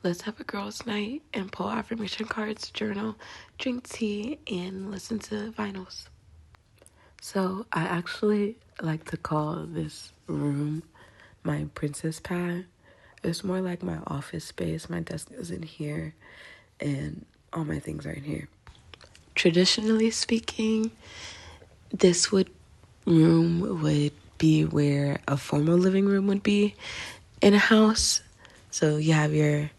Let's have a girls' night and pull affirmation cards, journal, drink tea, and listen to vinyls. So I actually like to call this room my princess pad. It's more like my office space. My desk is in here and all my things are in here. Traditionally speaking, this room would be where a formal living room would be in a house. So you have your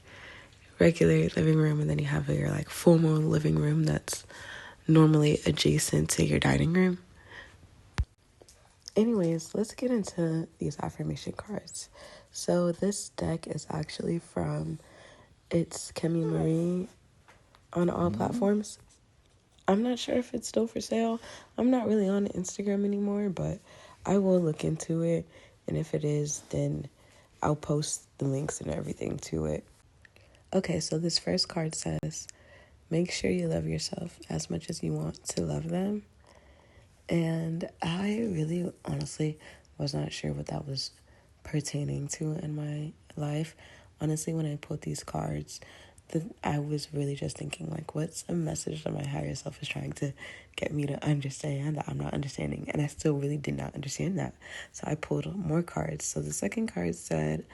regular living room and then you have your like formal living room that's normally adjacent to your dining room. Anyways, let's get into these affirmation cards. So this deck is actually it's Kemi Marie on all platforms. I'm not sure if it's still for sale. I'm not really on Instagram anymore, but I will look into it. And if it is, then I'll post the links and everything to it. Okay, so this first card says, make sure you love yourself as much as you want to love them. And I really honestly was not sure what that was pertaining to in my life. Honestly, when I pulled these cards, I was really just thinking, like, what's a message that my higher self is trying to get me to understand that I'm not understanding? And I still really did not understand that. So I pulled more cards. So the second card said,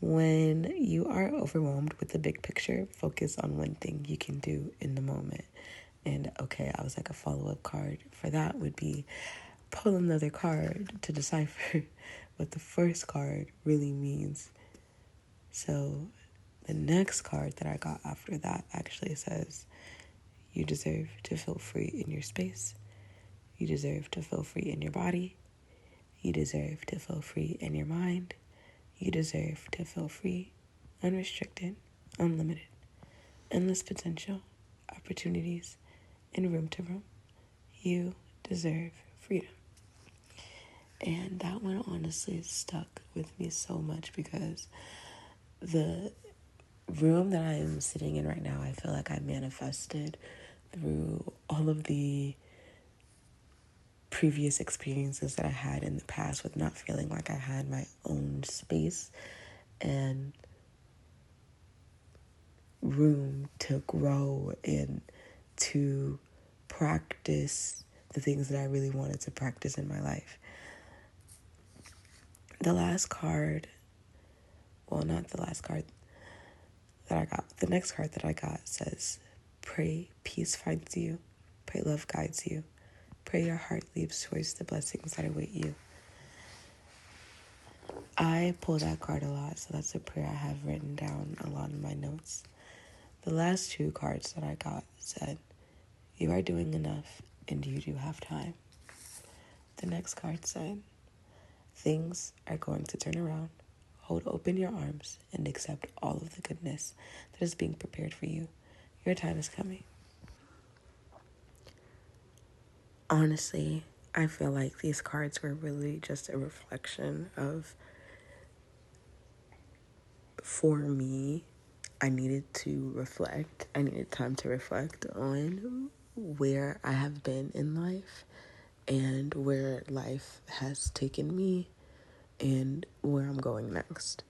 when you are overwhelmed with the big picture, focus on one thing you can do in the moment. And okay, I was like, a follow-up card for that would be pull another card to decipher what the first card really means. So the next card that I got after that actually says, you deserve to feel free in your space. You deserve to feel free in your body. You deserve to feel free in your mind. You deserve to feel free, unrestricted, unlimited, endless potential, opportunities, and room to roam. You deserve freedom. And that one honestly stuck with me so much because the room that I am sitting in right now, I feel like I manifested through all of the previous experiences that I had in the past with not feeling like I had my own space and room to grow and to practice the things that I really wanted to practice in my life. The last card, well, not the last card that I got, the next card that I got says, pray peace finds you, pray love guides you, pray your heart leaps towards the blessings that await you. I pull that card a lot, so that's a prayer I have written down a lot in my notes. The last two cards that I got said, you are doing enough and you do have time. The next card said, things are going to turn around. Hold open your arms and accept all of the goodness that is being prepared for you. Your time is coming. Honestly, I feel like these cards were really just a reflection of, for me, I needed to reflect. I needed time to reflect on where I have been in life and where life has taken me and where I'm going next.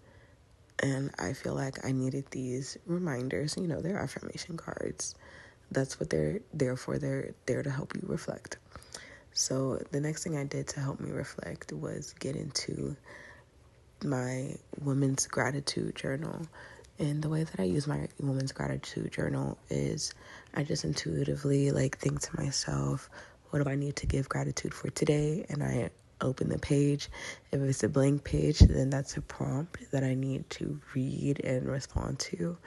And I feel like I needed these reminders. You know, they're affirmation cards. That's what they're there for. They're there to help you reflect. So the next thing I did to help me reflect was get into my women's gratitude journal. And the way that I use my women's gratitude journal is I just intuitively think to myself, what do I need to give gratitude for today? And I open the page. If it's a blank page, then that's a prompt that I need to read and respond to.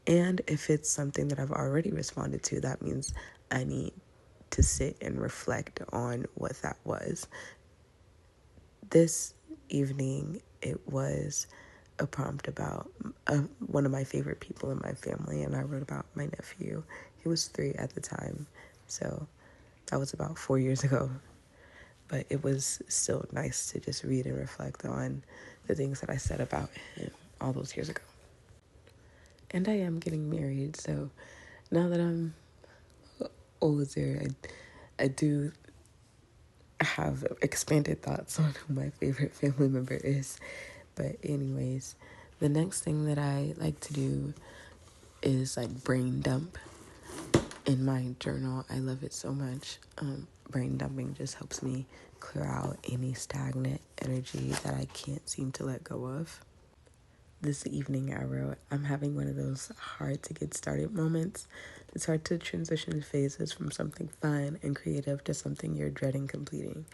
And if it's something that I've already responded to, that means I need to sit and reflect on what that was. This evening, it was a prompt about one of my favorite people in my family, and I wrote about my nephew. He was 3 at the time, so that was about 4 years ago. But it was still nice to just read and reflect on the things that I said about him all those years ago. And I am getting married, so now that I'm older, I do have expanded thoughts on who my favorite family member is. But anyways, The next thing that I like to do is like brain dump in my journal. I love it so much. Brain dumping just helps me clear out any stagnant energy that I can't seem to let go of. This evening I wrote, I'm having one of those hard to get started moments. It's hard to transition phases from something fun and creative to something you're dreading completing.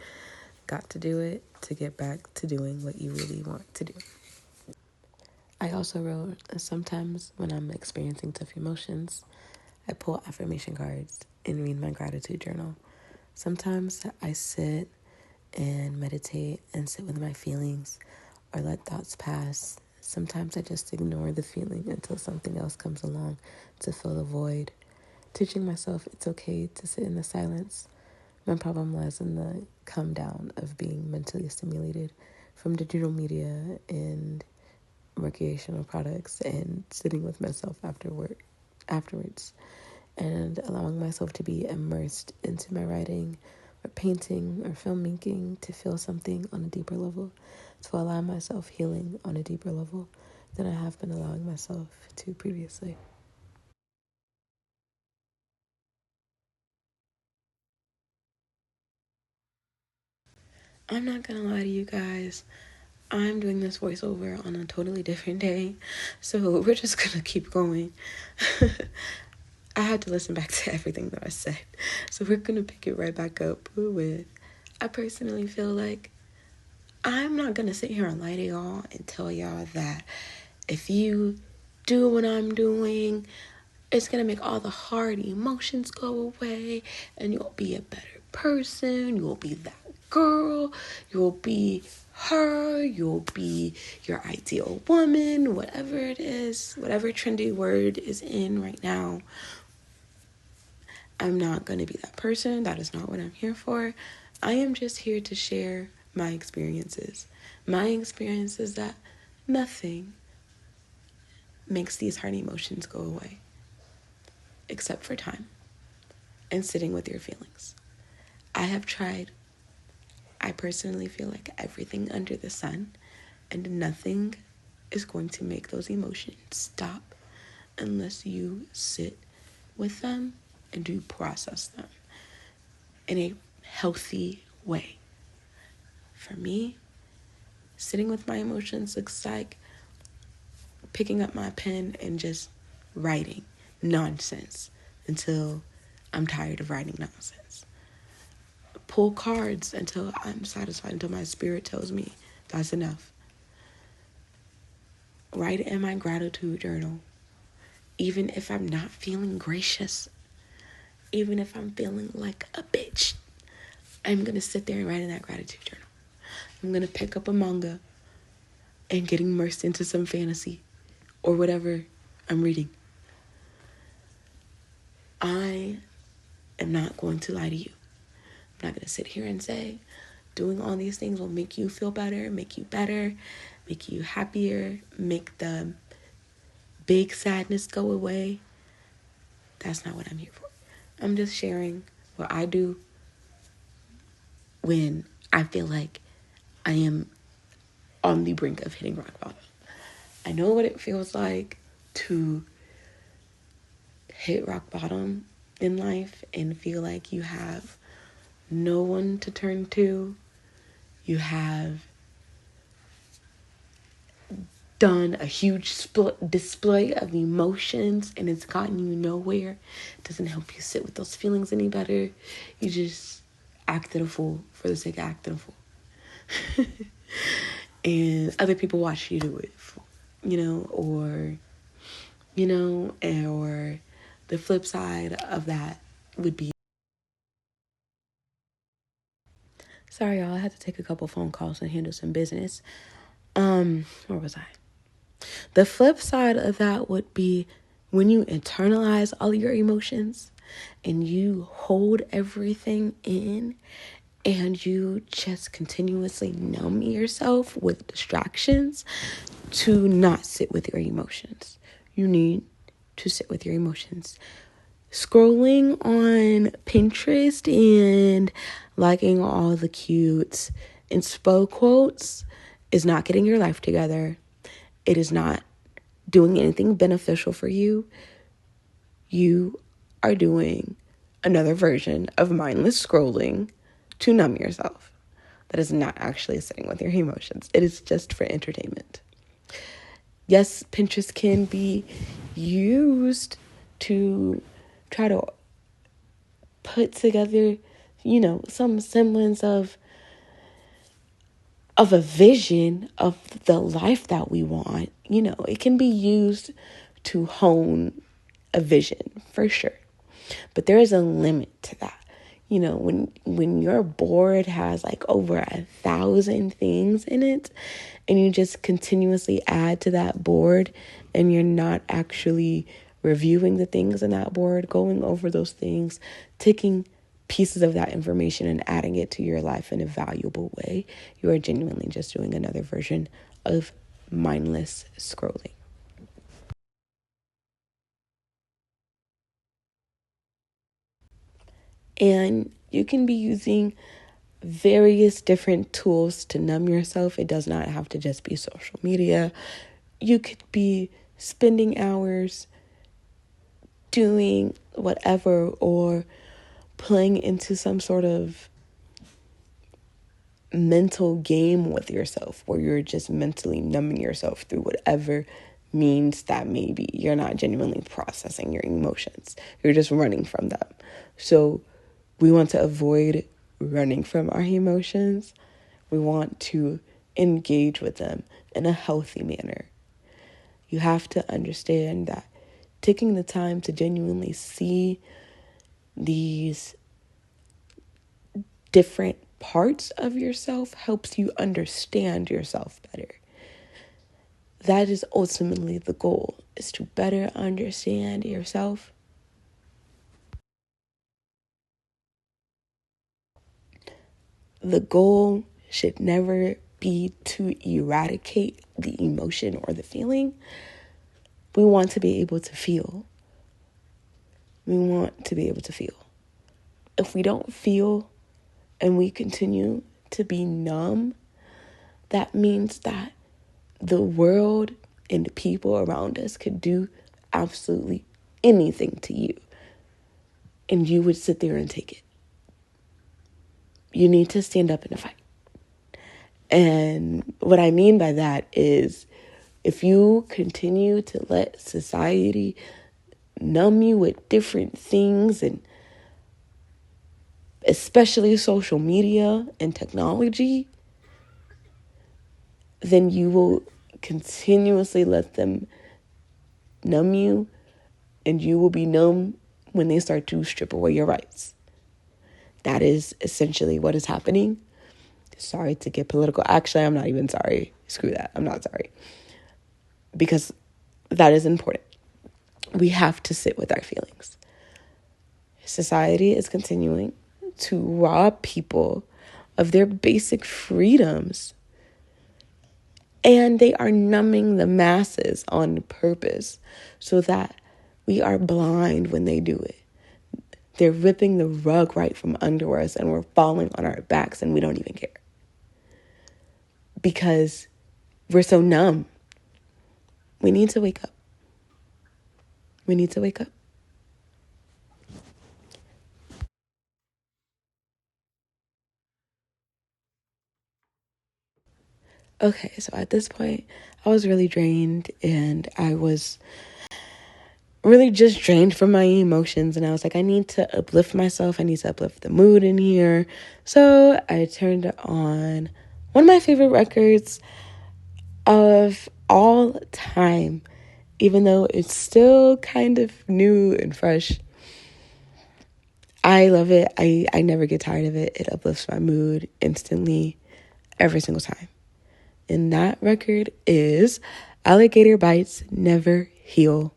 Got to do it to get back to doing what you really want to do. I also wrote, sometimes when I'm experiencing tough emotions, I pull affirmation cards and read my gratitude journal. Sometimes I sit and meditate and sit with my feelings or let thoughts pass. Sometimes I just ignore the feeling until something else comes along to fill the void. Teaching myself it's okay to sit in the silence. My problem lies in the come down of being mentally stimulated from digital media and recreational products and sitting with myself afterwards and allowing myself to be immersed into my writing or painting or filmmaking to feel something on a deeper level, to allow myself healing on a deeper level than I have been allowing myself to previously. I'm not gonna lie to you guys, I'm doing this voiceover on a totally different day, so we're just gonna keep going. I had to listen back to everything that I said, so we're gonna pick it right back up with, I personally feel like I'm not gonna sit here and lie to y'all and tell y'all that if you do what I'm doing, it's gonna make all the hard emotions go away and you'll be a better person. You'll be that girl. You'll be her. You'll be your ideal woman, whatever it is, whatever trendy word is in right now. I'm not gonna be that person. That is not what I'm here for. I am just here to share my experiences. My experience is that nothing makes these hard emotions go away except for time and sitting with your feelings. I have tried, I personally feel like everything under the sun, and nothing is going to make those emotions stop unless you sit with them and you process them in a healthy way. For me, sitting with my emotions looks like picking up my pen and just writing nonsense until I'm tired of writing nonsense. Pull cards until I'm satisfied, until my spirit tells me that's enough. Write in my gratitude journal. Even if I'm not feeling gracious, even if I'm feeling like a bitch, I'm going to sit there and write in that gratitude journal. I'm going to pick up a manga and get immersed into some fantasy or whatever I'm reading. I am not going to lie to you. I'm not going to sit here and say doing all these things will make you feel better, make you happier, make the big sadness go away. That's not what I'm here for. I'm just sharing what I do when I feel like I am on the brink of hitting rock bottom. I know what it feels like to hit rock bottom in life and feel like you have no one to turn to. You have done a huge display of emotions and it's gotten you nowhere. It doesn't help you sit with those feelings any better. You just acted a fool for the sake of acting a fool. And other people watch you do it, or the flip side of that would be, sorry y'all, I had to take a couple phone calls and handle some business. Where was I? The flip side of that would be when you internalize all your emotions and you hold everything in and you just continuously numb yourself with distractions to not sit with your emotions. You need to sit with your emotions. Scrolling on Pinterest and liking all the cute inspo quotes is not getting your life together. it is not doing anything beneficial for you, you are doing another version of mindless scrolling to numb yourself. That is not actually sitting with your emotions. It is just for entertainment. Yes, Pinterest can be used to try to put together, some semblance of a vision of the life that we want. It can be used to hone a vision for sure. But there is a limit to that. When your board has like over 1,000 things in it, and you just continuously add to that board, and you're not actually reviewing the things in that board, going over those things, taking pieces of that information and adding it to your life in a valuable way, you are genuinely just doing another version of mindless scrolling. And you can be using various different tools to numb yourself. It does not have to just be social media. You could be spending hours doing whatever, or playing into some sort of mental game with yourself where you're just mentally numbing yourself through whatever means that may be. You're not genuinely processing your emotions. You're just running from them. So we want to avoid running from our emotions. We want to engage with them in a healthy manner. You have to understand that taking the time to genuinely see these different parts of yourself helps you understand yourself better. That is ultimately the goal, is to better understand yourself. The goal should never be to eradicate the emotion or the feeling. We want to be able to feel. We want to be able to feel. If we don't feel and we continue to be numb, that means that the world and the people around us could do absolutely anything to you, and you would sit there and take it. You need to stand up in a fight. And what I mean by that is, if you continue to let society numb you with different things, and especially social media and technology, then you will continuously let them numb you, and you will be numb when they start to strip away your rights. That is essentially what is happening. Sorry to get political. Actually, I'm not even sorry. Screw that. I'm not sorry. Because that is important. We have to sit with our feelings. Society is continuing to rob people of their basic freedoms, and they are numbing the masses on purpose so that we are blind when they do it. They're ripping the rug right from under us, and we're falling on our backs, and we don't even care. Because we're so numb. We need to wake up. We need to wake up. Okay, so at this point, I was really drained, and I was really just drained from my emotions, and I was like, I need to uplift myself. I need to uplift the mood in here. So I turned on one of my favorite records of all time, even though it's still kind of new and fresh. I love it. I never get tired of it. It uplifts my mood instantly, every single time. And that record is Alligator Bites Never Heal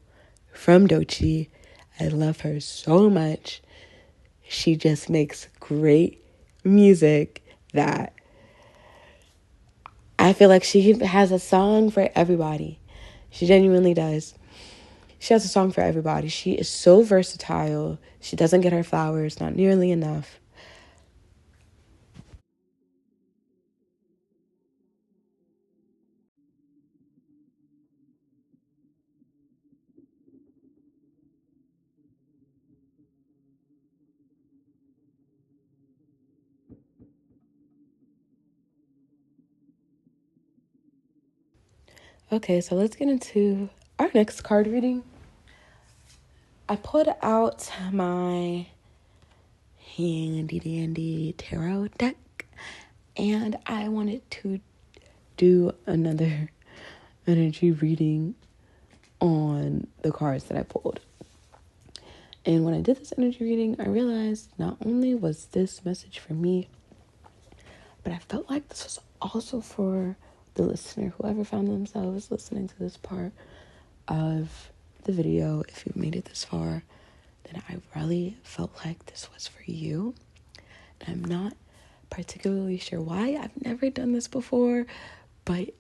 from Doechii. I love her so much. She just makes great music that I feel like she has a song for everybody. She genuinely does. She has a song for everybody. She is so versatile. She doesn't get her flowers, not nearly enough. Okay, so let's get into our next card reading. I pulled out my handy dandy tarot deck, and I wanted to do another energy reading on the cards that I pulled. And when I did this energy reading, I realized not only was this message for me, but I felt like this was also for the listener, whoever found themselves listening to this part of the video. If you've made it this far, then I really felt like this was for you. And I'm not particularly sure why. I've never done this before, but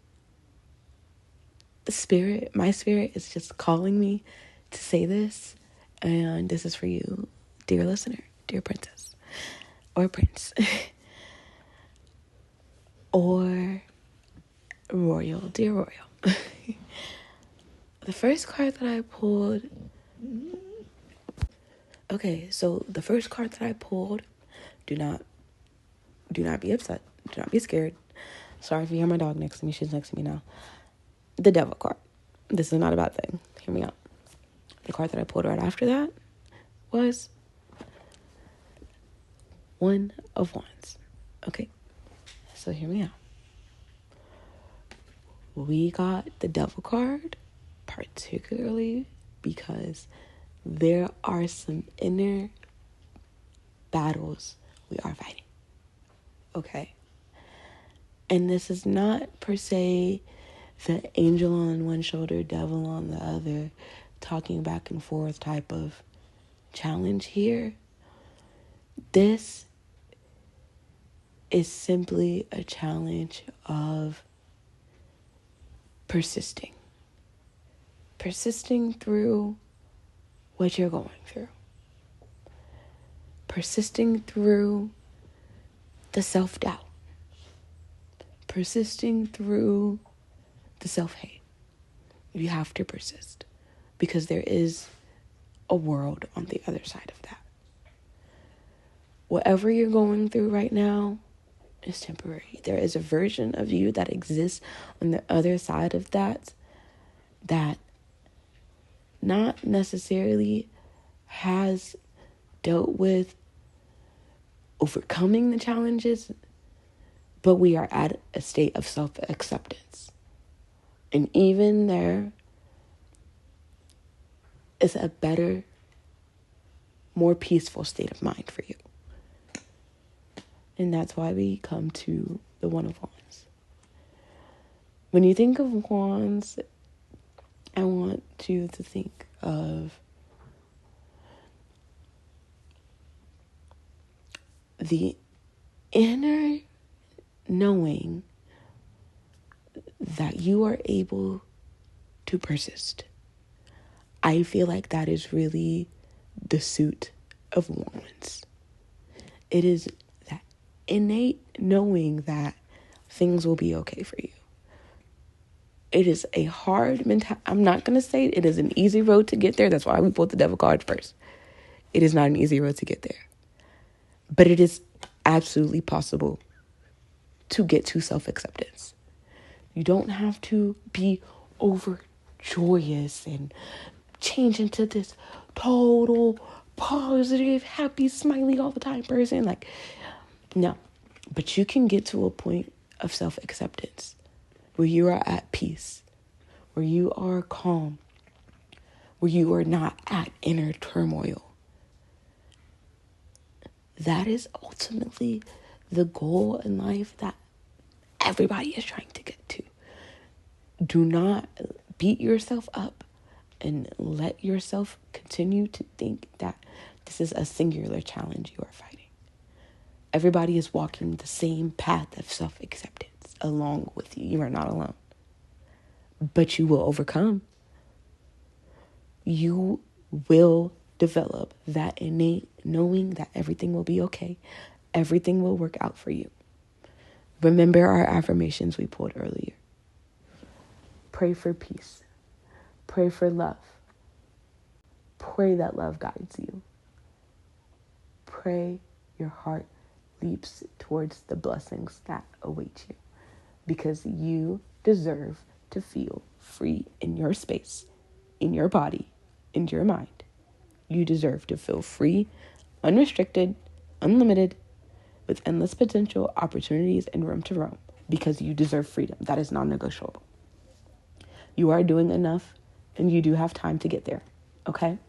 my spirit is just calling me to say this. And this is for you, dear listener, dear princess, or prince, or royal, dear royal. The first card that I pulled. Okay, so the first card that I pulled, do not be upset. Do not be scared. Sorry if you hear my dog next to me. She's next to me now. The Devil card. This is not a bad thing. Hear me out. The card that I pulled right after that was One of Wands. Okay, so hear me out. We got the Devil card, particularly because there are some inner battles we are fighting. Okay. And this is not per se the angel on one shoulder, devil on the other, talking back and forth type of challenge here. This is simply a challenge of persisting through what you're going through, persisting through the self-doubt, persisting through the self-hate. You have to persist because there is a world on the other side of that. Whatever you're going through right now is temporary. There is a version of you that exists on the other side of that not necessarily has dealt with overcoming the challenges, but we are at a state of self-acceptance. And even there is a better, more peaceful state of mind for you. And that's why we come to the One of Wands. When you think of wands, I want you to think of the inner knowing that you are able to persist. I feel like that is really the suit of wands. It is that innate knowing that things will be okay for you. It is a hard mentality. I'm not going to say it is an easy road to get there. That's why we pulled the Devil card first. It is not an easy road to get there. But it is absolutely possible to get to self-acceptance. You don't have to be overjoyous and change into this total positive, happy, smiley all the time person. Like, no. But you can get to a point of self-acceptance where you are at peace, where you are calm, where you are not at inner turmoil. That is ultimately the goal in life that everybody is trying to get to. Do not beat yourself up and let yourself continue to think that this is a singular challenge you are fighting. Everybody is walking the same path of self-acceptance along with you. You are not alone. But you will overcome. You will develop that innate knowing that everything will be okay. Everything will work out for you. Remember our affirmations we pulled earlier. Pray for peace. Pray for love. Pray that love guides you. Pray your heart leaps towards the blessings that await you, because you deserve to feel free in your space, in your body, in your mind. You deserve to feel free, unrestricted, unlimited, with endless potential, opportunities, and room to roam, because you deserve freedom. That is non-negotiable. You are doing enough, and you do have time to get there, okay?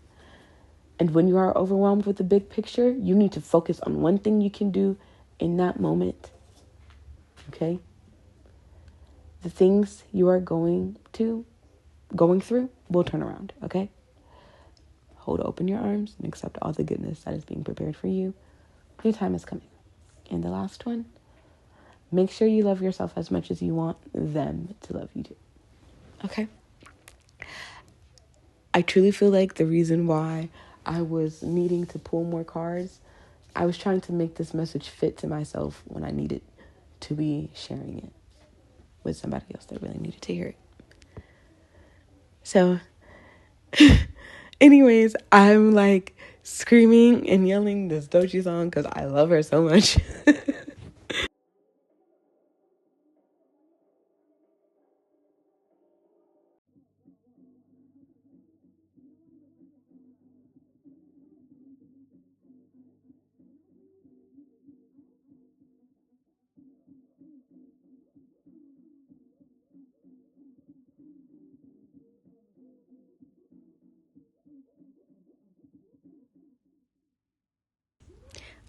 And when you are overwhelmed with the big picture, you need to focus on one thing you can do in that moment, okay? The things you are going through will turn around, okay? Hold open your arms and accept all the goodness that is being prepared for you. Your time is coming. And the last one, make sure you love yourself as much as you want them to love you too. Okay? I truly feel like the reason why I was needing to pull more cards, I was trying to make this message fit to myself when I needed to be sharing it with somebody else that really needed to hear it. So, anyways, I'm like screaming and yelling this Doechii song because I love her so much.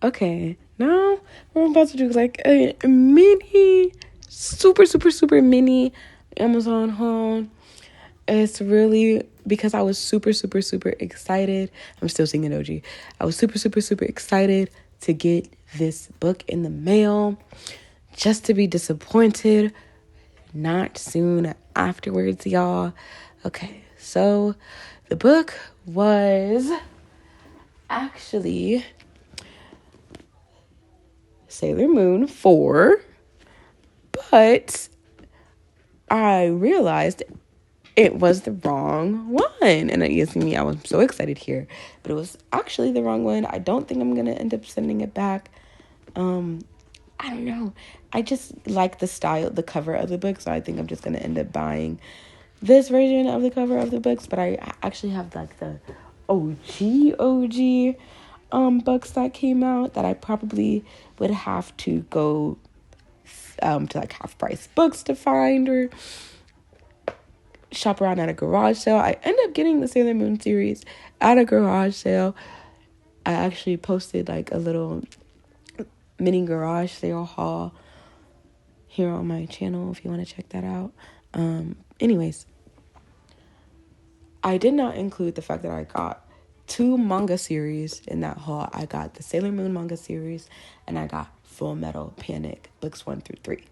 Okay, now we're about to do like a mini, super mini Amazon haul. It's really because I was super excited. I'm still singing OG. I was super excited to get this book in the mail, just to be disappointed not soon afterwards, y'all. Okay, so the book was actually Sailor Moon 4, but I realized it was the wrong one. And you see me, I was so excited here, but it was actually the wrong one. I don't think I'm going to end up sending it back. I don't know. I just like the style, the cover of the book, so I think I'm just going to end up buying this version of the cover of the books, but I actually have like the OG books that came out that I probably would have to go to like half price books to find or shop around at a garage sale. I end up getting the Sailor Moon series at a garage sale. I actually posted like a little mini garage sale haul here on my channel if you want to check that out. Anyways, I did not include the fact that I got 2 manga series in that haul. I got the Sailor Moon manga series and I got Full Metal Panic books 1 through 3.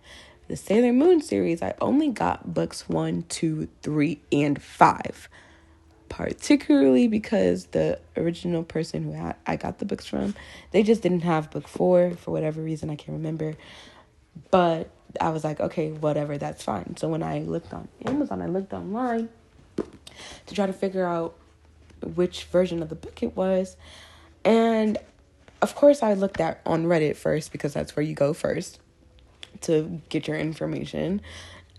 The Sailor Moon series, I only got books 1, 2, 3, and 5. Particularly because the original person who I got the books from, they just didn't have book 4 for whatever reason, I can't remember. But I was like, okay, whatever, that's fine. So when I looked on Amazon, I looked online to try to figure out which version of the book it was. And of course I looked at on Reddit first because that's where you go first to get your information.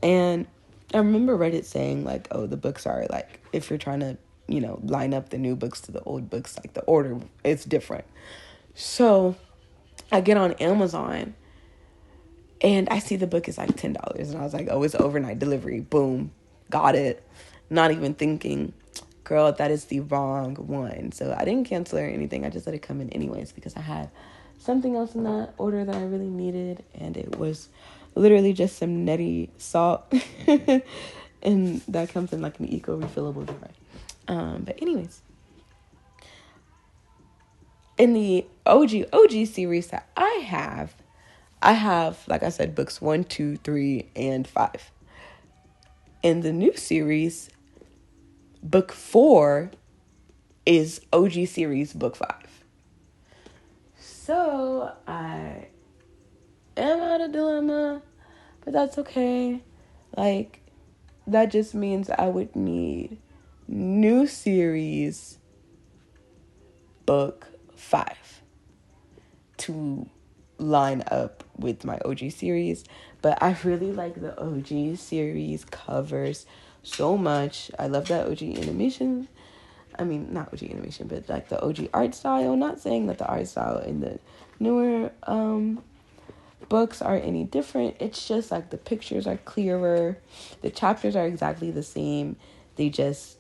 And I remember Reddit saying like, oh, the books are like, if you're trying to, line up the new books to the old books, like the order, it's different. So I get on Amazon and I see the book is like $10. And I was like, oh, it's overnight delivery. Boom. Got it. Not even thinking, girl, that is the wrong one. So I didn't cancel or anything. I just let it come in anyways because I had something else in that order that I really needed. And it was literally just some neti salt. And that comes in like an eco-refillable jar. But anyways, in the OG series that I have, like I said, books 1, 2, 3, and 5. In the new series, book 4 is OG series book 5. So I am at a dilemma, but that's okay. Like, that just means I would need new series book 5 to line up with my OG series. But I really like the OG series covers so much. I love that OG animation. I mean, not OG animation, but like the OG art style. Not saying that the art style in the newer books are any different. It's just like the pictures are clearer. The chapters are exactly the same. They just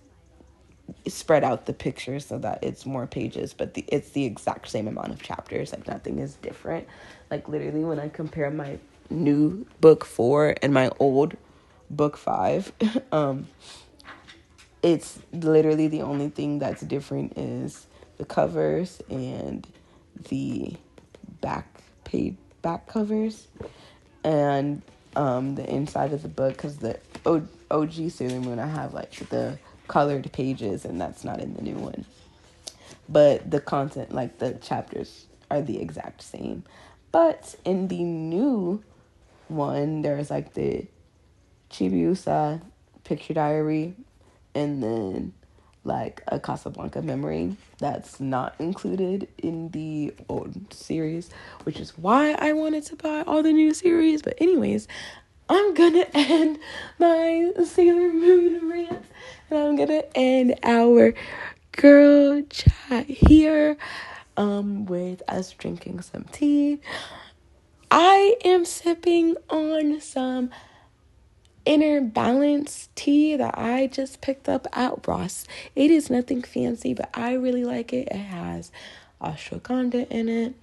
spread out the pictures so that it's more pages, but it's the exact same amount of chapters. Like nothing is different. Like literally when I compare my new book 4 and my old book 5, it's literally the only thing that's different is the covers and the back covers and the inside of the book, because the OG Sailor Moon, I have like the colored pages, and that's not in the new one. But the content, like the chapters, are the exact same. But in the new one, there's like the Chibiusa picture diary, and then like a Casablanca memory that's not included in the old series, which is why I wanted to buy all the new series. But anyways, I'm gonna end my Sailor Moon rant, and I'm gonna end our girl chat here with us drinking some tea. I am sipping on some Inner Balance tea that I just picked up at Ross. It is nothing fancy, but I really like it. It has ashwagandha in it,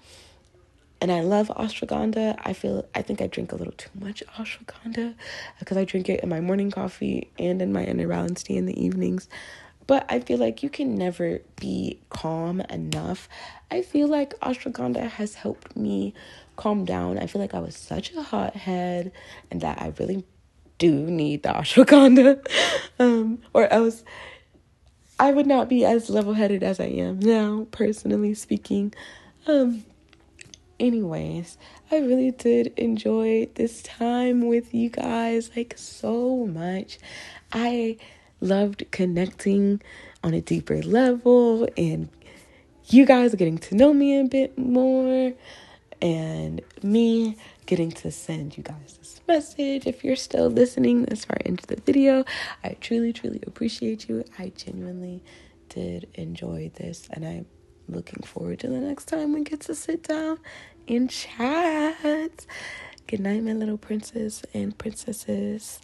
and I love ashwagandha. I think I drink a little too much ashwagandha because I drink it in my morning coffee and in my Inner Balance tea in the evenings. But I feel like you can never be calm enough. I feel like ashwagandha has helped me calm down. I feel like I was such a hothead and that I really do need the ashwagandha. Or else I would not be as level-headed as I am now, personally speaking. Anyways, I really did enjoy this time with you guys, like, so much. I loved connecting on a deeper level and you guys getting to know me a bit more and me getting to send you guys this message. If you're still listening this far into the video, I truly, truly appreciate you. I genuinely did enjoy this, and I'm looking forward to the next time we get to sit down and chat. Good night, my little princes and princesses.